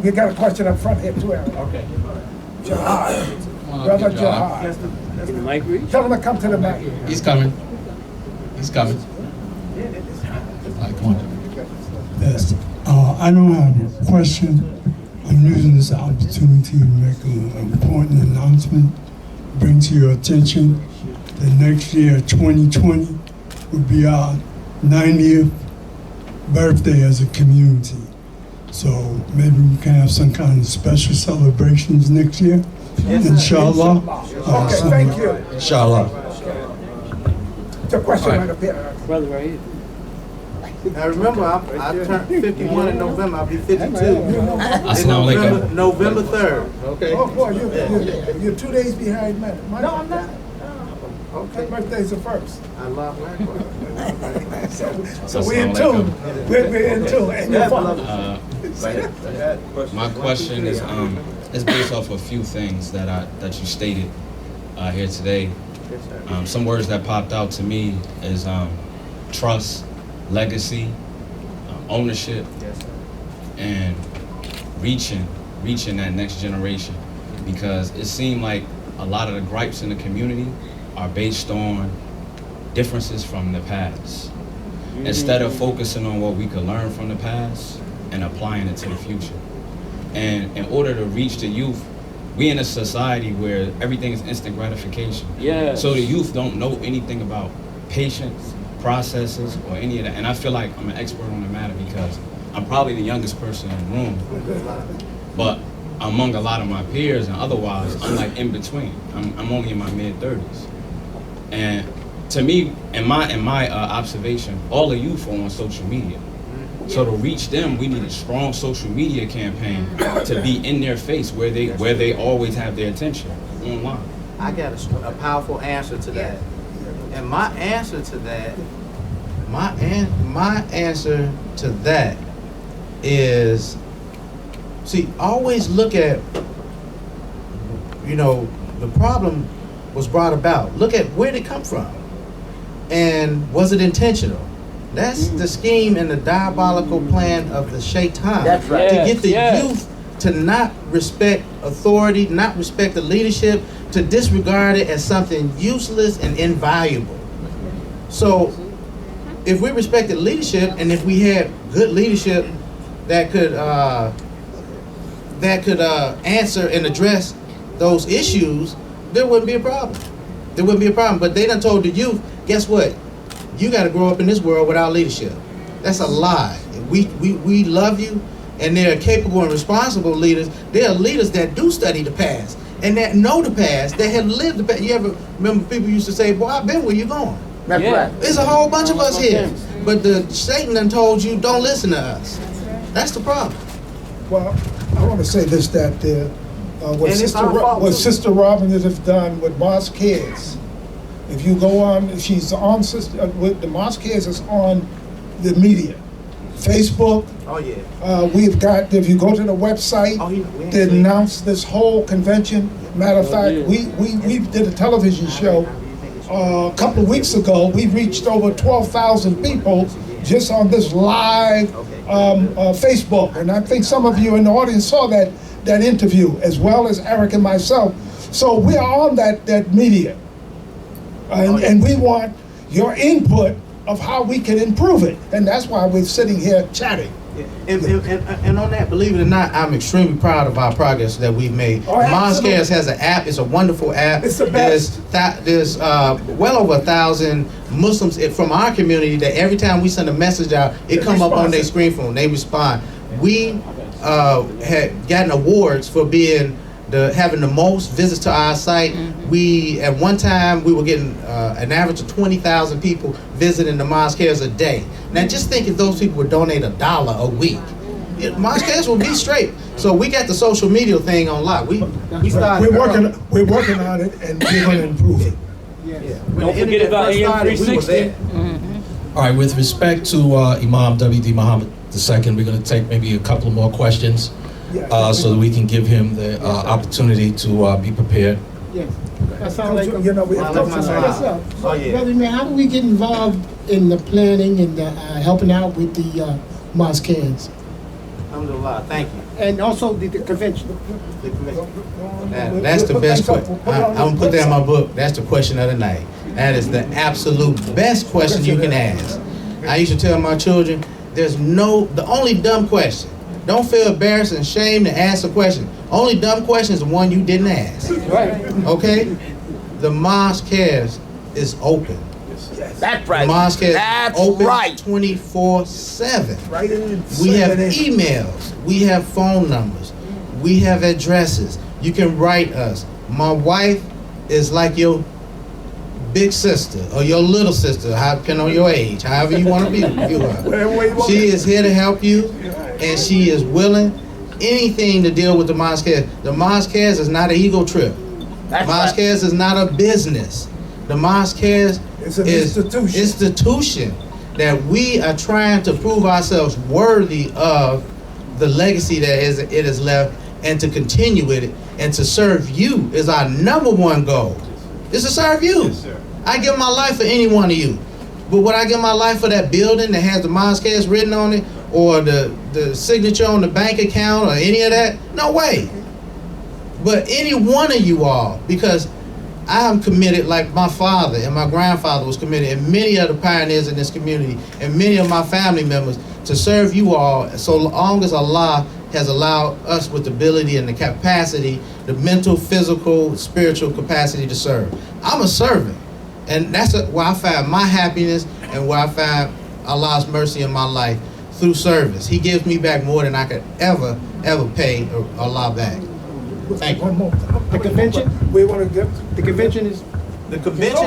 We got a question up front here too, Aaron. Okay. Jihad. Brother Jihad. Can the mic reach? Tell him to come to the mic. He's coming. He's coming. All right, come on. Yes. I don't have a question. I'm using this opportunity to make an important announcement, bring to your attention that next year, 2020, will be our 90th birthday as a community. So maybe we can have some kind of special celebrations next year, inshallah. Okay, thank you. Inshallah. The question right up here. Brother right here. Now remember, I turned 51 in November. I'll be 52. Assalamu alaikum. November 3rd. Okay. Oh, boy, you're 2 days behind me. No, I'm not. Okay. My birthday's the first. I love likewise. So we're in tune. We're in tune. And your father. My question is based off a few things that you stated here today. Some words that popped out to me is trust, legacy, ownership, and reaching that next generation. Because it seemed like a lot of the gripes in the community are based on differences from the past. Instead of focusing on what we could learn from the past and applying it to the future. And in order to reach the youth, we in a society where everything is instant gratification. Yeah. So the youth don't know anything about patience, processes, or any of that. And I feel like I'm an expert on the matter because I'm probably the youngest person in the room. But among a lot of my peers and otherwise, I'm like in between. I'm only in my mid-30s. And to me, in my observation, all the youth are on social media. So to reach them, we need a strong social media campaign to be in their face where they always have their attention online. I got a powerful answer to that. And my answer to that is, see, always look at, the problem was brought about. Look at where did it come from? And was it intentional? That's the scheme and the diabolical plan of the shaitan. That's right. To get the youth to not respect authority, not respect the leadership, to disregard it as something useless and invaluable. So if we respected leadership and if we had good leadership that could answer and address those issues, there wouldn't be a problem. There wouldn't be a problem. But they done told the youth, guess what? You got to grow up in this world without leadership. That's a lie. We love you, and they're capable and responsible leaders. They are leaders that do study the past and that know the past, that have lived the past. You ever remember people used to say, boy, I've been where you going. That's right. There's a whole bunch of us here. But the Satan done told you, don't listen to us. That's the problem. Well, I want to say this, that what Sister Robin has done with Mosque Kids. If you go on, she's on with the Mosque Kids is on the media, Facebook. Oh yeah. We've got, if you go to the website, they announced this whole convention. Matter of fact, we did a television show a couple of weeks ago. We reached over 12,000 people just on this live Facebook, and I think some of you in the audience saw that interview, as well as Eric and myself. So we are on that media. And we want your input of how we can improve it. And that's why we're sitting here chatting. And on that, believe it or not, I'm extremely proud of our progress that we've made. Mosque has an app. It's a wonderful app. It's the best. There's well over 1,000 Muslims from our community that every time we send a message out, it comes up on their screen phone. They respond. We had gotten awards for being having the most visits to our site. We, at one time, we were getting an average of 20,000 people visiting the Mosque a day. Now just think if those people would donate $1 a week, Mosque will be straight. So we got the social media thing on lock. We started. We're working on it, and we're going to improve it. Don't forget about AM 360. All right, with respect to Imam Warithudeen Mohammed II, we're going to take maybe a couple more questions so that we can give him the opportunity to be prepared. Yes. Assalamu alaikum. We have to Brother man, how do we get involved in the planning and helping out with the Mosque? Alhamdulillah, thank you. And also the convention. The convention. That's the best question. I'm gonna put that in my book. That's the question of the night. That is the absolute best question you can ask. I used to tell my children, the only dumb question. Don't feel embarrassed and ashamed to ask a question. Only dumb question is the one you didn't ask. Right. Okay? The mosque is open. That's right. The mosque is That's open right. 24/7. Right in. We have emails, we have phone numbers, we have addresses. You can write us. My wife is like your big sister or your little sister, depending on your age, however you want to view her. She is here to help you, and she is willing anything to deal with the mosque. The mosque is not an ego trip. That's Mosque right. is not a business. The mosque is an institution that we are trying to prove ourselves worthy of the legacy that it has left, and to continue with it, and to serve you is our number one goal. Is to serve you. Yes, sir. I give my life for any one of you. But would I give my life for that building that has the mosque written on it, or the signature on the bank account, or any of that? No way. But any one of you all, because I am committed like my father and my grandfather was committed, and many of the pioneers in this community, and many of my family members, to serve you all so long as Allah has allowed us with the ability and the capacity, the mental, physical, spiritual capacity to serve. I'm a servant. And that's where I find my happiness, and where I find Allah's mercy in my life, through service. He gives me back more than I could ever pay Allah back. Thank you. One more. The convention? We want to get. The convention is The convention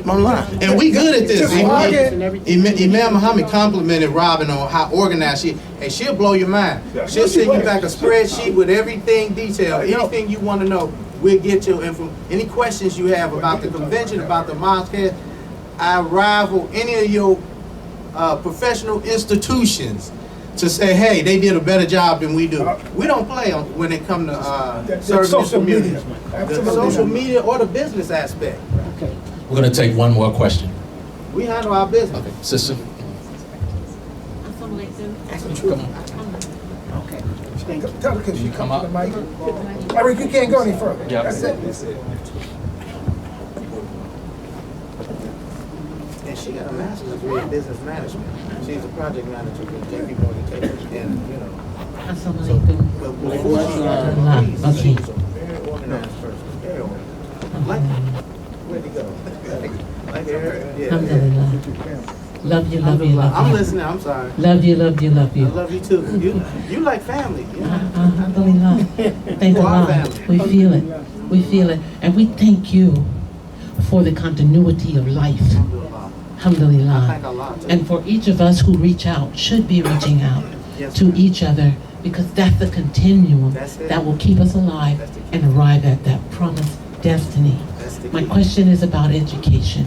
online, and we good at this. Just Imam Muhammad complimented Robin on how organized she, and she'll blow your mind. She'll send you back a spreadsheet with everything detailed. Anything you want to know, we'll get you info. Any questions you have about the convention, about the mosque, I rival any of your professional institutions to say, hey, they did a better job than we do. We don't play when it comes to serving the social community. media. The Absolutely. social media or the business aspect. okay. We're going to take one more question. We handle our business. Okay, sister. Okay. Tell her because she come come to up? the mic. Eric, you can't go any further. Yep. That's it. And she got a master's degree in business management. She's a project manager for JP Morgan Chase. And, you know, but before she got her degree, she was a very organized person. Very organized. Like, where'd he go? Like Eric? Yeah. Alhamdulillah. Love you, love you, love I'm you. listening, I'm sorry. Love you, love you, love I you. love you too. You like family. You know? Alhamdulillah. Thank You are Allah. family. We feel it. We feel it. And we thank you for the continuity of life. Alhamdulillah. I Alhamdulillah. thank Allah too. And for each of us who reach out, should be reaching out Yes, to ma'am. each other, because that's the continuum That's it. that will keep us alive That's the key. and arrive at that promised destiny. That's the My key. question is about education.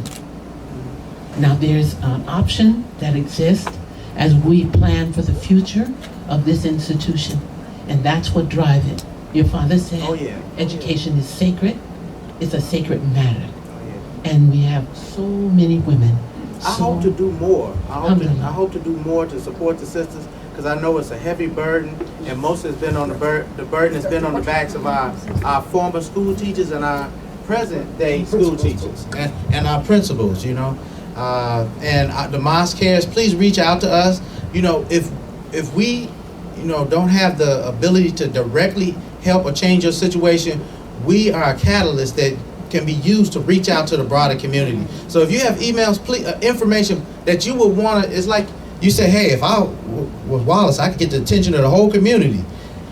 Now, there's an option that exists as we plan for the future of this institution, and that's what drives it. Your father said Oh, yeah. education is sacred. It's a sacred matter. Oh, yeah. And we have so many women. I hope to do more. I hope to do more to support the sisters, because I know it's a heavy burden, and most has been on the burden has been on the backs of our former school teachers and our present day school teachers and our principals, you know. The mosque cares, please reach out to us. You know, if we, you know, don't have the ability to directly help or change your situation, we are a catalyst that can be used to reach out to the broader community. So if you have emails, please, information that you would want to, it's like you say, hey, if I was Wallace, I could get the attention of the whole community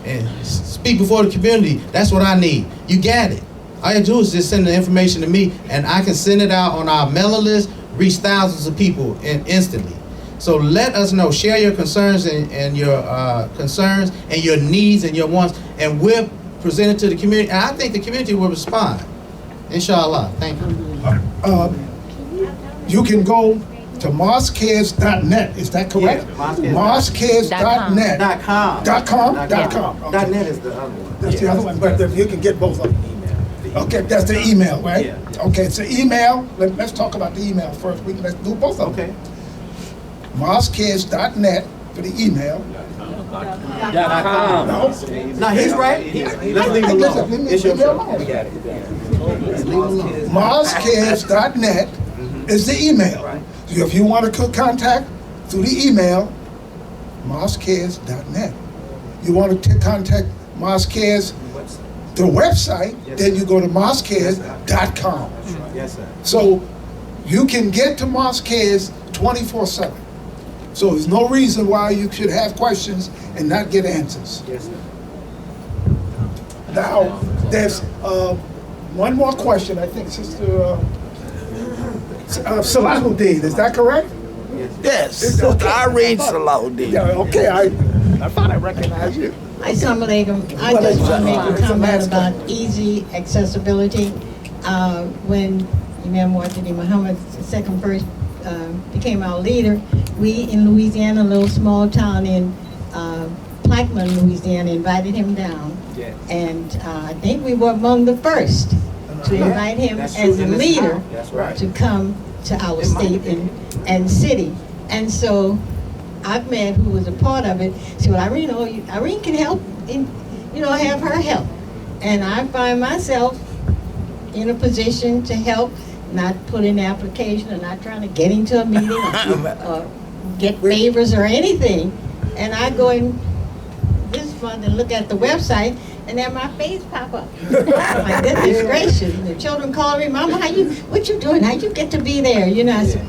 and speak before the community. That's what I need. You got it. All you do is just send the information to me, and I can send it out on our mailing list, reach thousands of people instantly. So let us know. Share your concerns and your concerns and your needs and your wants, and we'll present it to the community. And I think the community will respond. Inshallah. Thank you. You can go to mosquecares.net. Is that correct? Yeah, mosquecares.net. .com. .com? .com. .com. Okay. .net is the other one. That's the other one, but you can get both of them. Okay, that's the email, right? Yeah. Okay, it's the email. Let's talk about the email first. Let's do both of them. Okay. Mosquecares.net for the email. .com. No, he's right. Let's leave him Listen, alone. leave me- It's your leave me show. alone. We got it. MosqueKids.net is the email. So if you want to contact through the email, MosqueKids.net. You want to contact MosqueKids, the website, then you go to MosqueKids.com. Yes, sir. So you can get to MosqueKids 24/7. So there's no reason why you should have questions and not get answers. Yes, sir. Now, there's one more question, I think, Sister Salahuddin, is that correct? Yes, Irene Salahuddin. Yeah, okay, I thought I recognized you. Assalamu alaikum. I just want to make a comment about easy accessibility. When Imam Warithudeen Mohammed II first became our leader, we in Louisiana, a little small town in Plaquemine, Louisiana, invited him down. Yes. And I think we were among the first to invite him That's as true. a In this leader town. That's right. to come to our state and city. And so Ahmed, who was a part of it, said, well, Irene can help, have her help. And I find myself in a position to help, not put in an application or not trying to get into a meeting or get favors or anything. And I go in this month and look at the website, and then my face pop up. My goodness gracious. The children call me, Mama, what you doing? How you get to be there? I said,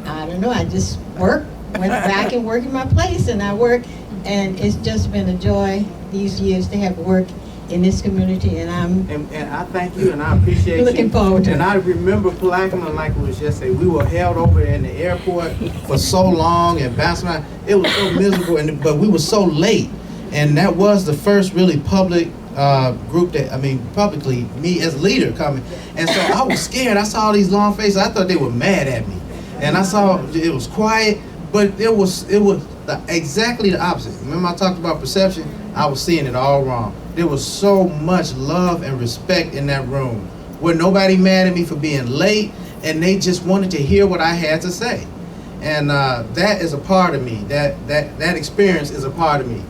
I don't know, I just went back and worked in my place, and I work, and it's just been a joy these years to have worked in this community, and I'm And I thank you, and I appreciate you. looking forward to it. And I remember Plaquemine like it was yesterday. We were held over in the airport for so long and bouncing around. It was so miserable, but we were so late. And that was the first really public group publicly, me as leader coming. And so I was scared. I saw all these long faces. I thought they were mad at me. And I saw it was quiet, but it was exactly the opposite. Remember I talked about perception? I was seeing it all wrong. There was so much love and respect in that room, where nobody mad at me for being late, and they just wanted to hear what I had to say. And that is a part of me. That experience is a part of me.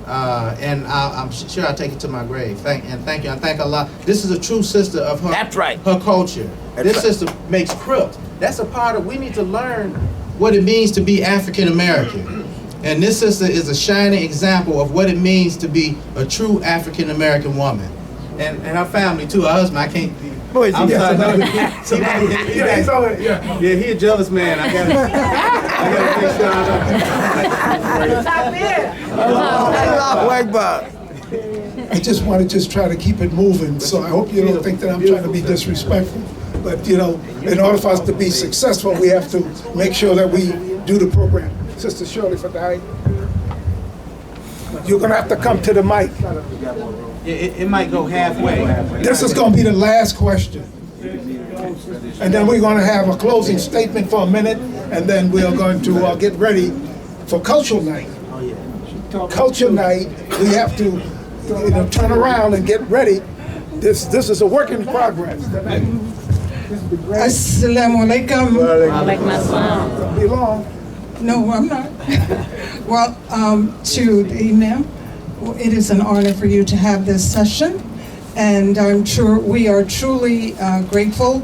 And I'm sure I'll take it to my grave. Thank you. I thank Allah. This is a true sister of her. That's right. Her culture. This sister makes crypt. That's a part of. We need to learn what it means to be African American. And this sister is a shining example of what it means to be a true African American woman. And her family too. Her husband. I can't. Boy, I'm sorry. Yeah. Yeah, he a jealous man. I gotta make sure I don't. I just want to try to keep it moving, so I hope you don't think that I'm trying to be disrespectful. But, in order for us to be successful, we have to make sure that we do the program. Sister Shirley for the height. You're going to have to come to the mic. It might go halfway. This is going to be the last question. And then we're going to have a closing statement for a minute, and then we're going to get ready for Cultural Night. Culture Night, we have to turn around and get ready. This is a work in progress. Assalamu alaikum. Don't be long. No, I'm not. Well, to the Imam, it is an honor for you to have this session, and I'm sure we are truly grateful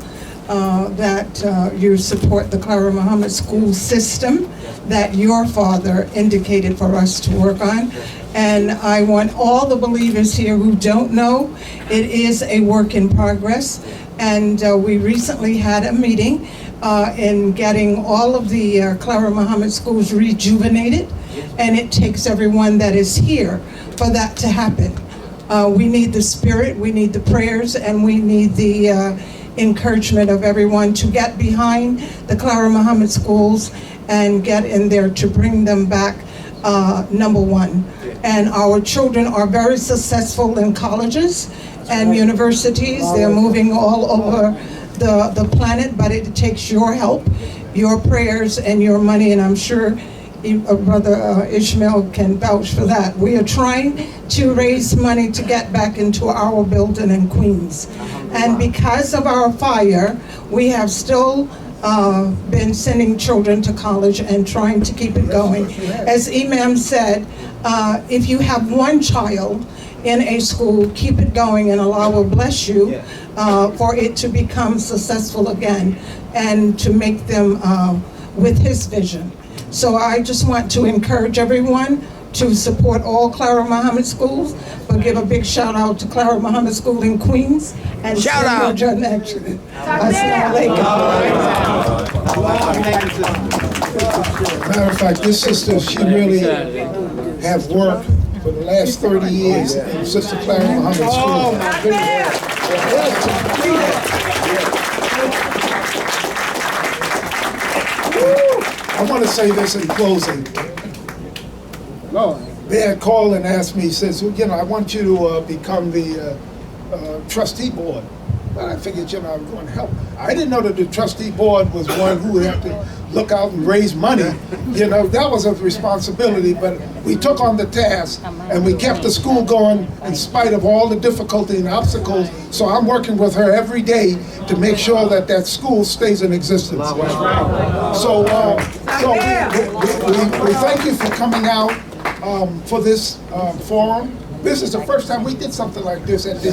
that you support the Clara Muhammad school system that your father indicated for us to work on. And I want all the believers here who don't know, it is a work in progress. And we recently had a meeting in getting all of the Clara Muhammad schools rejuvenated. And it takes everyone that is here for that to happen. We need the spirit, we need the prayers, and we need the encouragement of everyone to get behind the Clara Muhammad schools and get in there to bring them back number one. And our children are very successful in colleges and universities. They're moving all over the planet, but it takes your help, your prayers, and your money, and I'm sure Brother Ishmael can vouch for that. We are trying to raise money to get back into our building in Queens. And because of our fire, we have still been sending children to college and trying to keep it going. As Imam said, if you have one child in a school, keep it going and Allah will bless you for it to become successful again and to make them with His vision. So I just want to encourage everyone to support all Clara Muhammad schools, but give a big shout out to Clara Muhammad School in Queens and Shout out. Assalamu Matter of fact, this sister, she really have worked for the last 30 years in Sister Clara Muhammad School. I want to say this in closing. They had called and asked me, says, well, I want you to become the trustee board. But I figured, I was going to help. I didn't know that the trustee board was one who would have to look out and raise money. That was a responsibility, but we took on the task and we kept the school going in spite of all the difficulty and obstacles. So I'm working with her every day to make sure that that school stays in existence. So we thank you for coming out for this forum. This is the first time we did something like this at the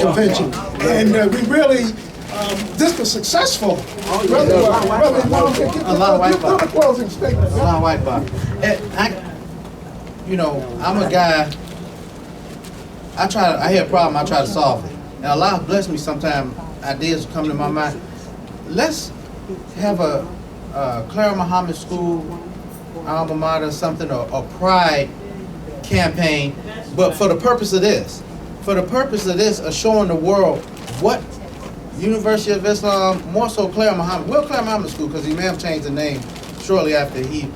convention. And we really, this was successful. Closing statement. I'm a guy, I hear a problem, I try to solve it. And Allah bless me sometimes, ideas come to my mind. Let's have a Clara Muhammad School, alma mater, something, or pride campaign, but for the purpose of this. Of showing the world what University of Islam, more so Clara Muhammad, Clara Muhammad School, because Imam changed the name shortly after he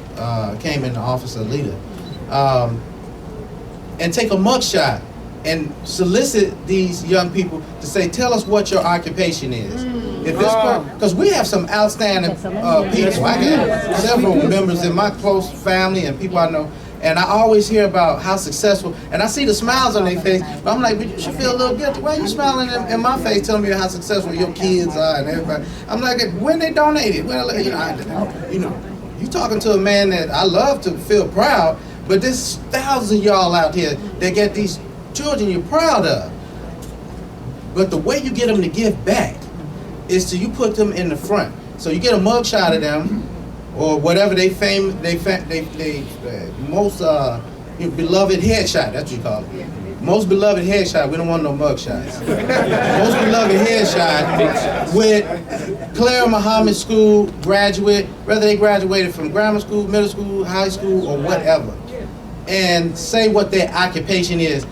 came in the office of leader. And take a mugshot and solicit these young people to say, tell us what your occupation is. Because we have some outstanding people. I have several members in my close family and people I know, and I always hear about how successful, and I see the smiles on their face, but I'm like, but you should feel a little guilty. Why are you smiling in my face telling me how successful your kids are and everybody? I'm like, when they donated, well, you talking to a man that I love to feel proud, but there's thousands of y'all out here that get these children you're proud of. But the way you get them to give back is you put them in the front. So you get a mugshot of them, or whatever they most beloved headshot. That's what you call it. Most beloved headshot. We don't want no mugshots. Most beloved headshot with Clara Muhammad School graduate, whether they graduated from grammar school, middle school, high school, or whatever, and say what their occupation is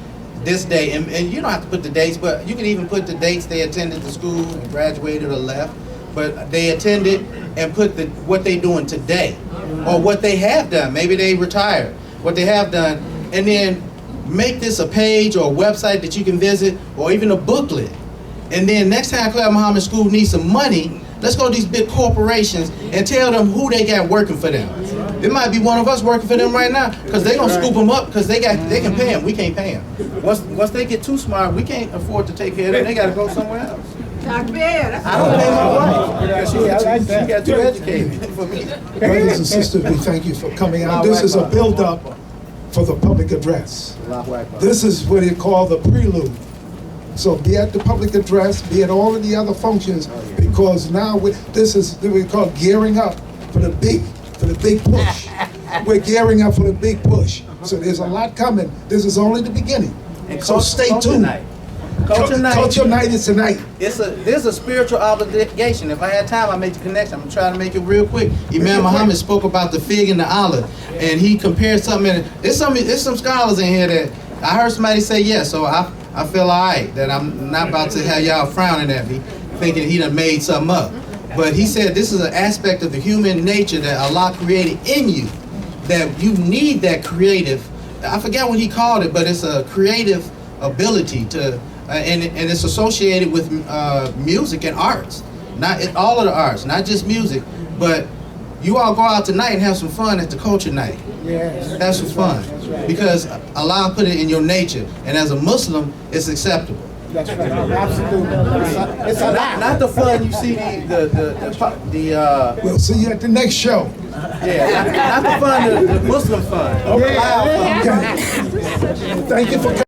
this day. And you don't have to put the dates, but you can even put the dates they attended the school and graduated or left. But they attended and put what they doing today, or what they have done. Maybe they retired, what they have done, and then make this a page or a website that you can visit, or even a booklet. And then next time Clara Muhammad School needs some money, let's go to these big corporations and tell them who they got working for them. It might be one of us working for them right now, because they gonna scoop them up, because they can pay them. We can't pay them. Once they get too smart, we can't afford to take care of them. They gotta go somewhere else. I don't pay my wife. She got too educated for me. Brothers and sisters, we thank you for coming out. This is a build-up for the public address. This is what they call the prelude. So be at the public address, be at all of the other functions, because now this is what we call gearing up for the big push. We're gearing up for the big push. So there's a lot coming. This is only the beginning. So stay tuned. Culture night is tonight. There's a spiritual obligation. If I had time, I'd make the connection. I'm gonna try to make it real quick. Imam Muhammad spoke about the fig and the olive, and he compared something. There's some scholars in here that I heard somebody say yes, so I feel all right that I'm not about to have y'all frowning at me, thinking he done made something up. But he said this is an aspect of the human nature that Allah created in you, that you need that creative. I forget what he called it, but it's a creative ability to. And it's associated with music and arts, all of the arts, not just music. But you all go out tonight and have some fun at the culture night. Yes. Have some fun, because Allah put it in your nature, and as a Muslim, it's acceptable. That's right. Absolutely. It's not the fun you see We'll see you at the next show. Yeah, not the fund, the Muslim fund. Okay. Thank you for